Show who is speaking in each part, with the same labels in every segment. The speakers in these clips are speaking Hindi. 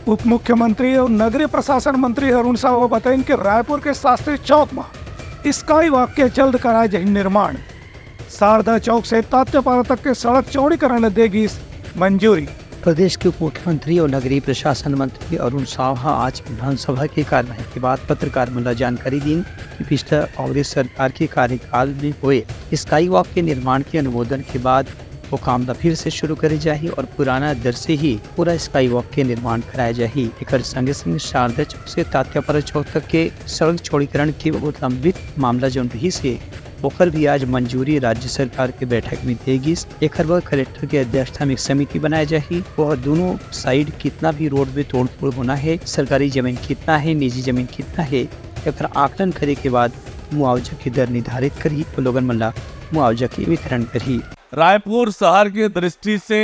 Speaker 1: उप मुख्यमंत्री और नगरीय प्रशासन मंत्री अरुण साहू बताएं कि रायपुर के शास्त्री चौक में स्काई वॉक के जल्द कराया जाए निर्माण। शारदा चौक से तात्यापारा तक के सड़क चौड़ीकरण देगी मंजूरी।
Speaker 2: प्रदेश के उप मुख्यमंत्री और नगरीय प्रशासन मंत्री अरुण साहा आज विधानसभा की कार्यवाही के बाद पत्रकार मिला जानकारी दी कि पिछले कांग्रेस सरकार के कार्यकाल में हुए स्काई वॉक के निर्माण के अनुमोदन के बाद वो काम फिर से शुरू करे जाही और पुराना दर से ही पूरा स्काई वॉक के निर्माण कराया जाही। एक संगे संगे शारदा चौक से तात्यापारा चौक तक के सड़क चौड़ीकरण के बहुत लंबित मामला जो रही से ओकर भी आज मंजूरी राज्य सरकार के बैठक में देगी। एक कलेक्टर के अध्यक्षता में एक समिति बनाया जाएगी। वह दोनों साइड कितना भी रोड में तोड़ फोड़ होना है, सरकारी जमीन कितना है, निजी जमीन कितना है, एक आकलन करे के बाद मुआवजा की दर निर्धारित करी तो लोगन मल्ला मुआवजा की वितरण करी।
Speaker 3: रायपुर शहर की दृष्टि से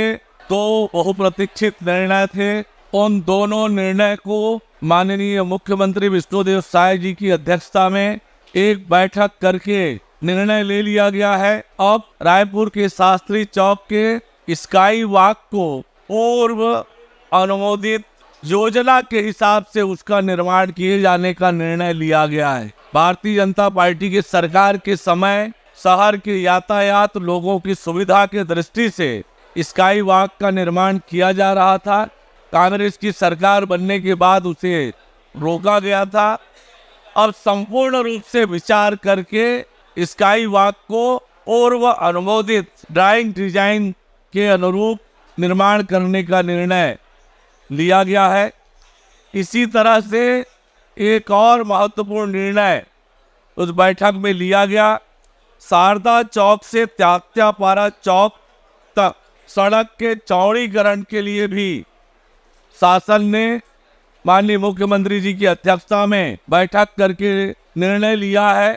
Speaker 3: दो बहुप्रतीक्षित निर्णय थे। उन दोनों निर्णय को माननीय मुख्यमंत्री विष्णुदेव साय जी की अध्यक्षता में एक बैठक करके निर्णय ले लिया गया है। अब रायपुर के शास्त्री चौक के स्काई वॉक को पूर्व अनुमोदित योजना के हिसाब से उसका निर्माण किए जाने का निर्णय लिया गया है। भारतीय जनता पार्टी की सरकार के समय शहर के यातायात लोगों की सुविधा के दृष्टि से स्काई वॉक का निर्माण किया जा रहा था। कांग्रेस की सरकार बनने के बाद उसे रोका गया था। अब संपूर्ण रूप से विचार करके स्काई वॉक को पूर्व अनुमोदित ड्राइंग डिजाइन के अनुरूप निर्माण करने का निर्णय लिया गया है। इसी तरह से एक और महत्वपूर्ण निर्णय उस बैठक में लिया गया। शारदा चौक से तात्यापारा चौक तक सड़क के चौड़ीकरण के लिए भी शासन ने माननीय मुख्यमंत्री जी की अध्यक्षता में बैठक करके निर्णय लिया है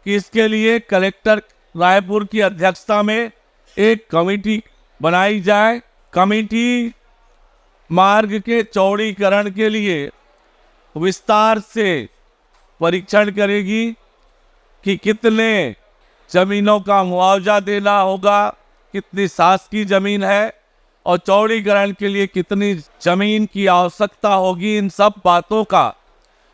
Speaker 3: कि इसके लिए कलेक्टर रायपुर की अध्यक्षता में एक कमेटी बनाई जाए। कमेटी मार्ग के चौड़ीकरण के लिए विस्तार से परीक्षण करेगी कि कितने जमीनों का मुआवजा देना होगा, कितनी शासकीय जमीन है और चौड़ीकरण के लिए कितनी जमीन की आवश्यकता होगी। इन सब बातों का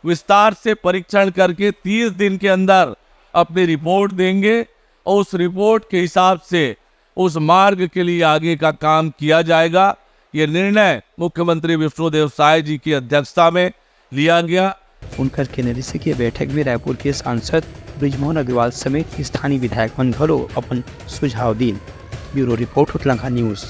Speaker 3: विस्तार से परीक्षण करके 30 दिन के अंदर अपनी रिपोर्ट देंगे और उस रिपोर्ट के हिसाब से उस मार्ग के लिए आगे का काम किया जाएगा। ये निर्णय मुख्यमंत्री विष्णुदेव साय जी की अध्यक्षता में लिया गया।
Speaker 2: उनकर के नेतृत्व की बैठक में रायपुर के सांसद ब्रिजमोहन अग्रवाल समेत स्थानीय विधायक घलो अपन सुझाव दी। Bureau report Uttarakhand news.